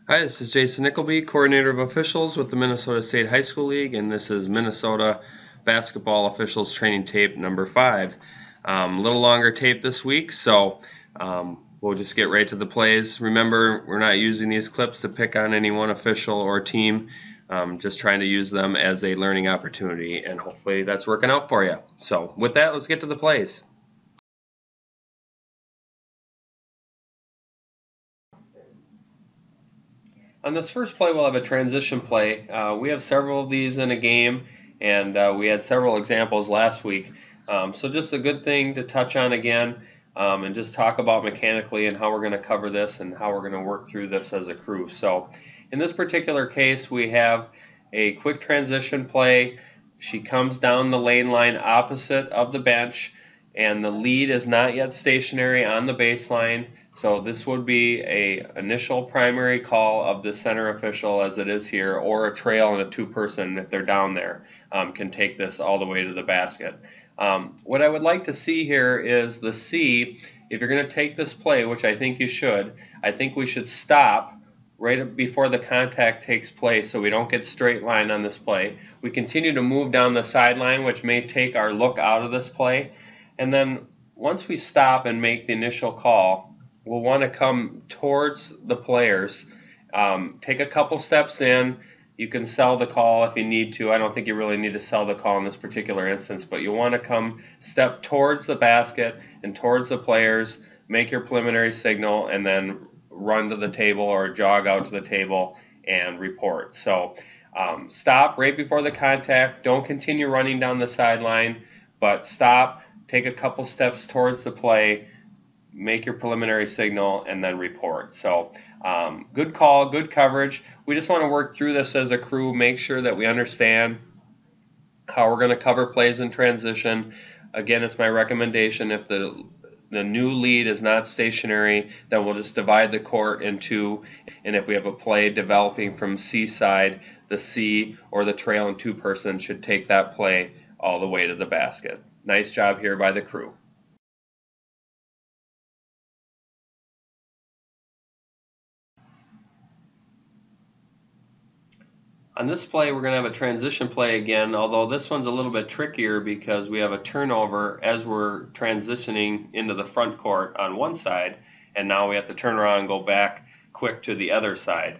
Hi, this is Jason Nickleby, Coordinator of Officials with the Minnesota State High School League, and this is Minnesota Basketball Officials Training Tape number 5. A little longer tape this week, so we'll just get right to the plays. Remember, we're not using these clips to pick on any one official or team, just trying to use them as a learning opportunity, and hopefully that's working out for you. So with that, let's get to the plays. On this first play, we'll have a transition play. We have several of these in a game, and we had several examples last week. So just a good thing to touch on again, and just talk about mechanically and how we're going to cover this and how we're going to work through this as a crew. So in this particular case, we have a quick transition play. She comes down the lane line opposite of the bench, and the lead is not yet stationary on the baseline. So this would be a initial primary call of the center official, as it is here, or a trail and a two-person if they're down there can take this all the way to the basket. What I would like to see here is the C. If you're going to take this play, which I think you should, I think we should stop right before the contact takes place so we don't get straight line on this play. We continue to move down the sideline, which may take our look out of this play. And then once we stop and make the initial call, we'll want to come towards the players, take a couple steps in. You can sell the call if you need to. I don't think you really need to sell the call in this particular instance, but you want to come step towards the basket and towards the players, make your preliminary signal, and then run to the table or jog out to the table and report. So stop right before the contact. Don't continue running down the sideline, but stop, take a couple steps towards the play, make your preliminary signal, and then report. So good call, good coverage. We just want to work through this as a crew, make sure that we understand how we're going to cover plays in transition. Again, it's my recommendation, if the new lead is not stationary, then we'll just divide the court in two, and if we have a play developing from C side, the C or the trail and two-person should take that play all the way to the basket. Nice job here by the crew. On this play, we're going to have a transition play again, although this one's a little bit trickier because we have a turnover as we're transitioning into the front court on one side, and now we have to turn around and go back quick to the other side.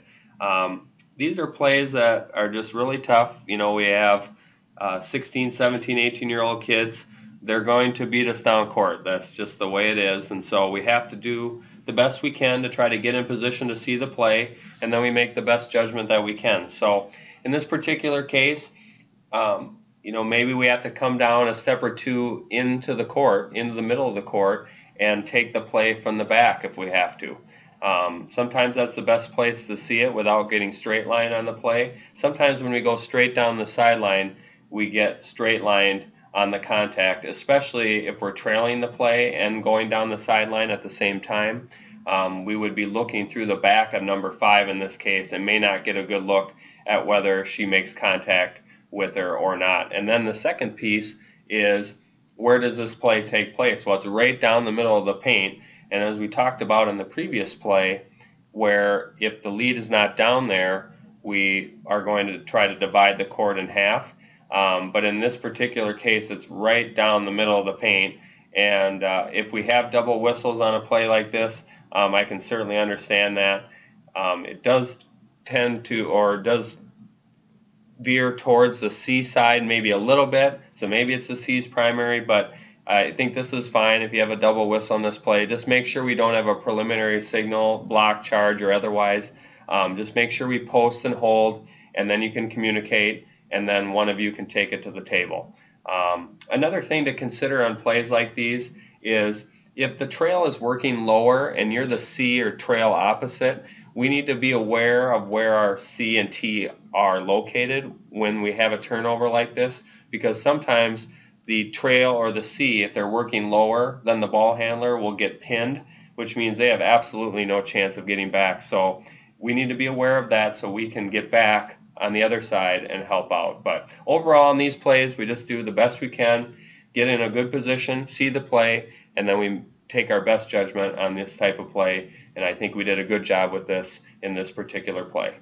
These are plays that are just really tough. You know, we have 16, 17, 18-year-old kids. They're going to beat us down court. That's just the way it is, and so we have to do the best we can to try to get in position to see the play, and then we make the best judgment that we can. So in this particular case, you know, maybe we have to come down a step or two into the court, into the middle of the court, and take the play from the back if we have to. Sometimes that's the best place to see it without getting straight line on the play. Sometimes when we go straight down the sideline, we get straight lined on the contact, especially if we're trailing the play and going down the sideline at the same time. We would be looking through the back of number 5 in this case and may not get a good look at whether she makes contact with her or not. And then the second piece is, where does this play take place? Well, it's right down the middle of the paint, and as we talked about in the previous play, where if the lead is not down there, we are going to try to divide the court in half. But in this particular case, it's right down the middle of the paint, and if we have double whistles on a play like this, I can certainly understand that. It does tend to, or does veer towards the C side maybe a little bit, so maybe it's the C's primary, but I think this is fine if you have a double whistle on this play. Just make sure we don't have a preliminary signal, block, charge, or otherwise. Just make sure we post and hold, and then you can communicate, and then one of you can take it to the table. Another thing to consider on plays like these is, if the trail is working lower and you're the C or trail opposite, we need to be aware of where our C and T are located when we have a turnover like this, because sometimes the trail or the C, if they're working lower than the ball handler, will get pinned, which means they have absolutely no chance of getting back. So we need to be aware of that so we can get back on the other side and help out. But overall, in these plays, we just do the best we can, get in a good position, see the play, and then we take our best judgment on this type of play and I think we did a good job with this in this particular play.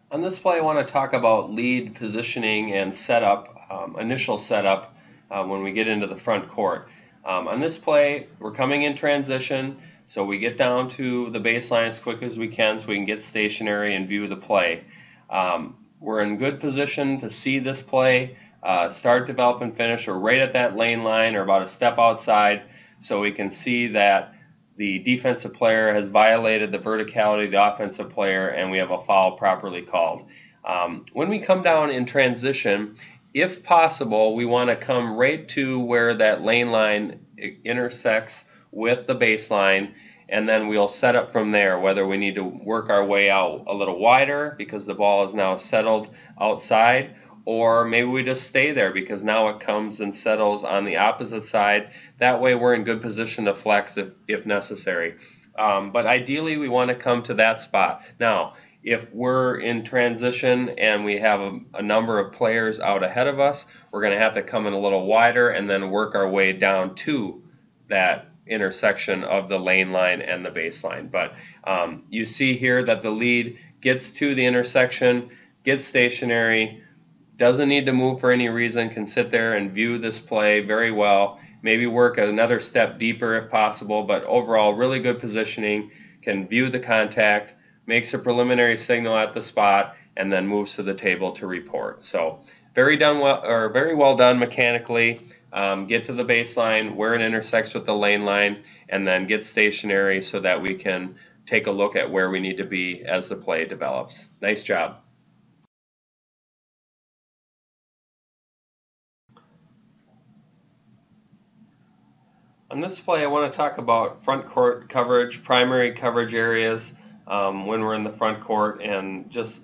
On this play, I want to talk about lead positioning and setup, initial setup when we get into the front court. On this play, we're coming in transition, so we get down to the baseline as quick as we can so we can get stationary and view the play. We're in good position to see this play, start, develop, and finish. We're right at that lane line or about a step outside, so we can see that the defensive player has violated the verticality of the offensive player, and we have a foul properly called. When we come down in transition, if possible, we want to come right to where that lane line intersects with the baseline, and then we'll set up from there, whether we need to work our way out a little wider because the ball is now settled outside, or maybe we just stay there because now it comes and settles on the opposite side. That way we're in good position to flex if necessary. But ideally we want to come to that spot. Now, if we're in transition and we have a number of players out ahead of us, we're going to have to come in a little wider and then work our way down to that intersection of the lane line and the baseline. But you see here that the lead gets to the intersection, gets stationary, doesn't need to move for any reason, can sit there and view this play very well, maybe work another step deeper if possible, but overall really good positioning, can view the contact, makes a preliminary signal at the spot, and then moves to the table to report. So very well done mechanically. Get to the baseline where it intersects with the lane line, and then get stationary so that we can take a look at where we need to be as the play develops. Nice job. On this play, I want to talk about front court coverage, primary coverage areas when we're in the front court, and just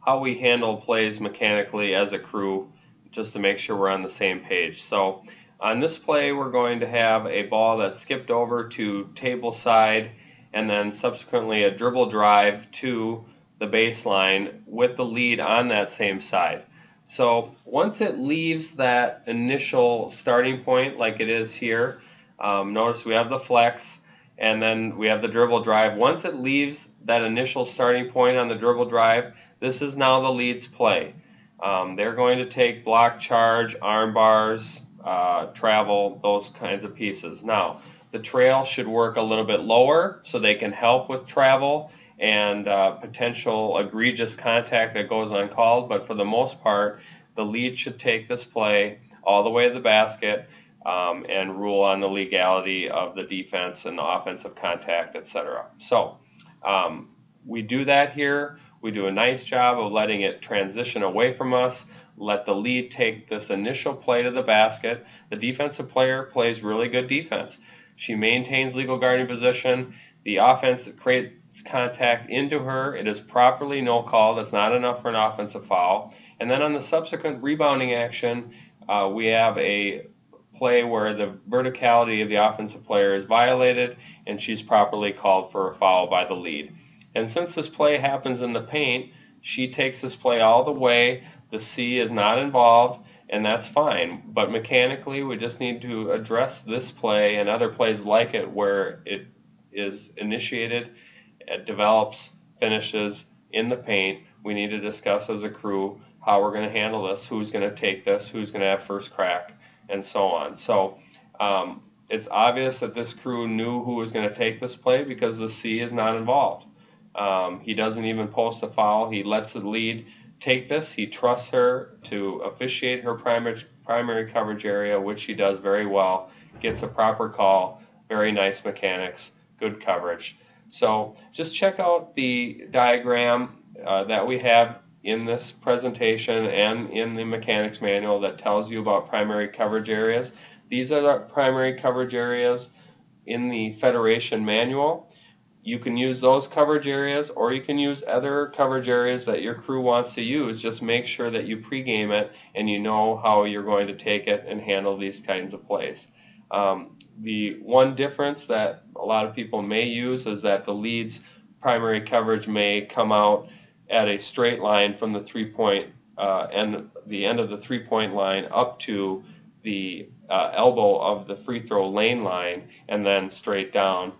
how we handle plays mechanically as a crew, just to make sure we're on the same page. So on this play, we're going to have a ball that's skipped over to table side, and then subsequently a dribble drive to the baseline with the lead on that same side. So once it leaves that initial starting point, like it is here, notice we have the flex and then we have the dribble drive. Once it leaves that initial starting point on the dribble drive, this is now the lead's play. They're going to take block charge, arm bars, travel, those kinds of pieces. Now, the trail should work a little bit lower so they can help with travel and potential egregious contact that goes uncalled, but for the most part, the lead should take this play all the way to the basket and rule on the legality of the defense and the offensive contact, etc. So we do that here. We do a nice job of letting it transition away from us, let the lead take this initial play to the basket. The defensive player plays really good defense. She maintains legal guarding position. The offense creates contact into her. It is properly no call. That's not enough for an offensive foul. And then on the subsequent rebounding action, we have a play where the verticality of the offensive player is violated and she's properly called for a foul by the lead. And since this play happens in the paint, she takes this play all the way. The C is not involved, and that's fine. But mechanically, we just need to address this play and other plays like it where it is initiated, it develops, finishes in the paint. We need to discuss as a crew how we're going to handle this, who's going to take this, who's going to have first crack, and so on. So it's obvious that this crew knew who was going to take this play because the C is not involved. He doesn't even post a foul. He lets the lead take this. He trusts her to officiate her primary coverage area, which she does very well, gets a proper call, very nice mechanics, good coverage. So just check out the diagram that we have in this presentation and in the mechanics manual that tells you about primary coverage areas. These are the primary coverage areas in the Federation manual. You can use those coverage areas, or you can use other coverage areas that your crew wants to use. Just make sure that you pregame it and you know how you're going to take it and handle these kinds of plays. The one difference that a lot of people may use is that the lead's primary coverage may come out at a straight line from the 3-point the end of the 3-point line up to the elbow of the free throw lane line, and then straight down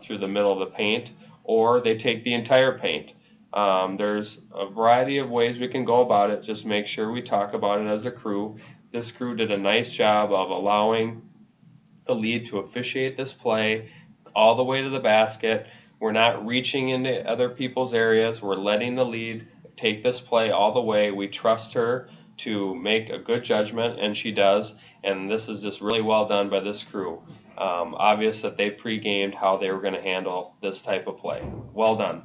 through the middle of the paint, or they take the entire paint. There's a variety of ways we can go about it. Just make sure we talk about it as a crew. This crew did a nice job of allowing the lead to officiate this play all the way to the basket. We're not reaching into other people's areas. We're letting the lead take this play all the way. We trust her to make a good judgment, and she does. And this is just really well done by this crew. Obvious that they pre-gamed how they were going to handle this type of play. Well done.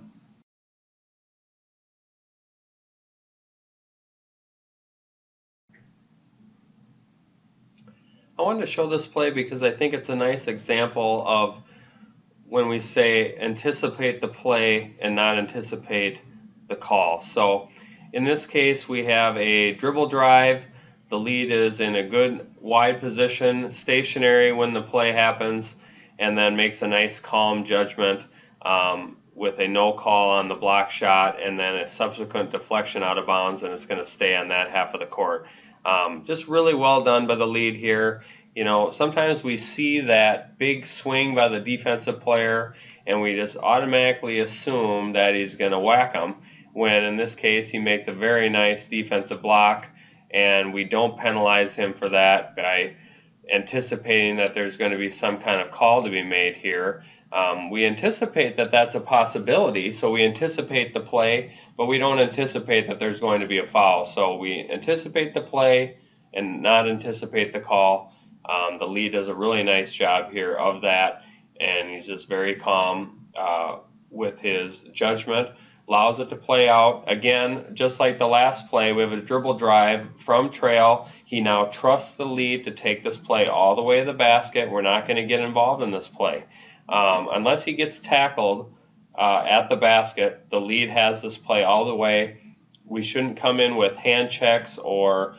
I wanted to show this play because I think it's a nice example of when we say anticipate the play and not anticipate the call. So in this case, we have a dribble drive. The lead is in a good wide position, stationary when the play happens, and then makes a nice calm judgment with a no call on the block shot, and then a subsequent deflection out of bounds, and it's going to stay on that half of the court. Just really well done by the lead here. You know, sometimes we see that big swing by the defensive player and we just automatically assume that he's going to whack him, when in this case he makes a very nice defensive block, and we don't penalize him for that by anticipating that there's going to be some kind of call to be made here. We anticipate that that's a possibility, so we anticipate the play, but we don't anticipate that there's going to be a foul. So we anticipate the play and not anticipate the call. The lead does a really nice job here of that, and he's just very calm with his judgment, allows it to play out. Again, just like the last play, we have a dribble drive from trail. He now trusts the lead to take this play all the way to the basket. We're not going to get involved in this play. Unless he gets tackled at the basket, the lead has this play all the way. We shouldn't come in with hand checks or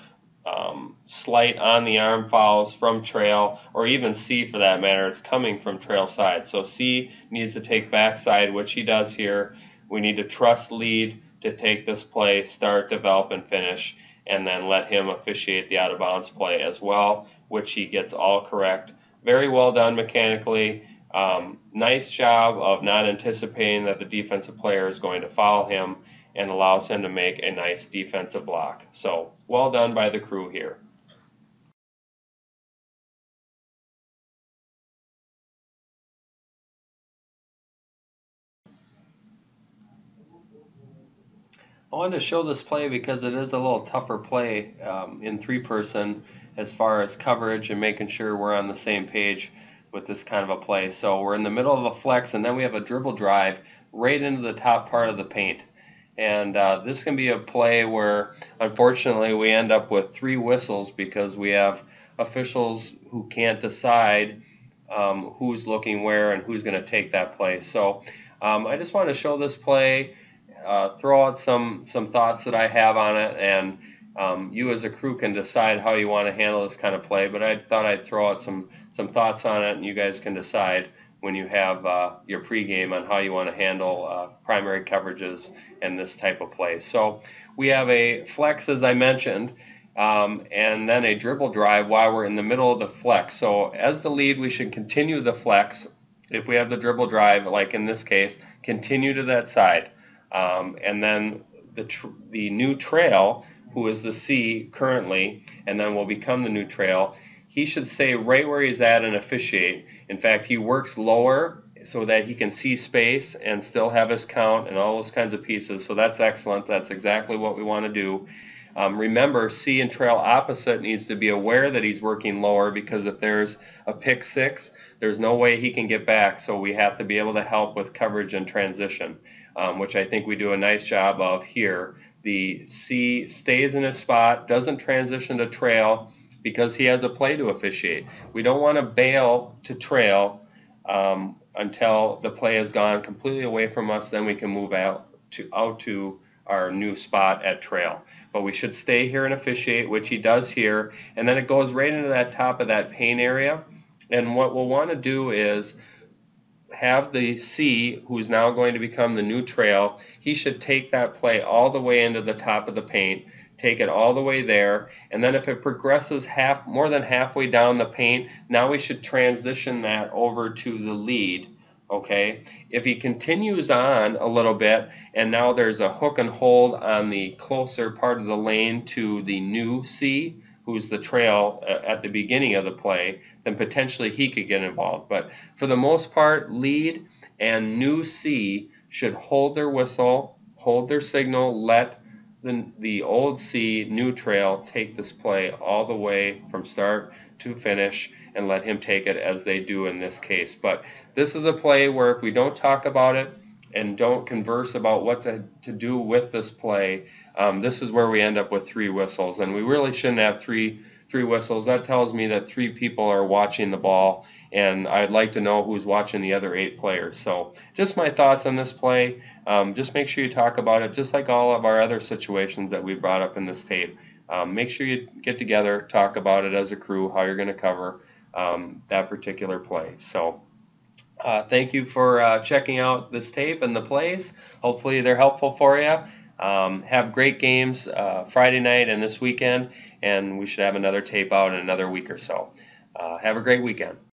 slight on the arm fouls from trail, or even C for that matter. It's coming from trail side. So C needs to take backside, which he does here. We need to trust lead to take this play, start, develop, and finish, and then let him officiate the out of bounds play as well, which he gets all correct. Very well done mechanically. Nice job of not anticipating that the defensive player is going to foul him, and allows him to make a nice defensive block. So well done by the crew here. I wanted to show this play because it is a little tougher play in three-person as far as coverage and making sure we're on the same page with this kind of a play. So we're in the middle of a flex, and then we have a dribble drive right into the top part of the paint. And this can be a play where, unfortunately, we end up with 3 whistles because we have officials who can't decide who's looking where and who's going to take that play. So I just want to show this play, throw out some thoughts that I have on it, and you as a crew can decide how you want to handle this kind of play. But I thought I'd throw out some thoughts on it, and you guys can decide when you have your pregame on how you want to handle primary coverages and this type of play. So we have a flex, as I mentioned, and then a dribble drive while we're in the middle of the flex. So as the lead, we should continue the flex. If we have the dribble drive, like in this case, continue to that side. And then the new trail, who is the C currently, and then will become the new trail, he should stay right where he's at and officiate. In fact, he works lower so that he can see space and still have his count and all those kinds of pieces. So that's excellent. That's exactly what we want to do. Remember, C and trail opposite needs to be aware that he's working lower, because if there's a pick 6, there's no way he can get back. So we have to be able to help with coverage and transition, which I think we do a nice job of here. The C stays in his spot, doesn't transition to trail, because he has a play to officiate. We don't want to bail to trail until the play has gone completely away from us. Then we can move out to our new spot at trail. But we should stay here and officiate, which he does here. And then it goes right into that top of that paint area. And what we'll want to do is have the C, who's now going to become the new trail. He should take that play all the way into the top of the paint, take it all the way there, and then if it progresses more than halfway down the paint, now we should transition that over to the lead. Okay, if he continues on a little bit and now there's a hook and hold on the closer part of the lane to the new C, who's the trail at the beginning of the play, then potentially he could get involved. But for the most part, lead and new C should hold their whistle, hold their signal, let the old C, new trail, take this play all the way from start to finish and let him take it as they do in this case. But this is a play where if we don't talk about it and don't converse about what to do with this play, this is where we end up with 3 whistles, and we really shouldn't have three whistles. That tells me that 3 people are watching the ball, and I'd like to know who's watching the other 8 players. So just my thoughts on this play. Just make sure you talk about it, just like all of our other situations that we brought up in this tape. Make sure you get together, talk about it as a crew, how you're going to cover that particular play. So thank you for checking out this tape and the plays. Hopefully they're helpful for you. Have great games Friday night and this weekend, and we should have another tape out in another week or so. Have a great weekend.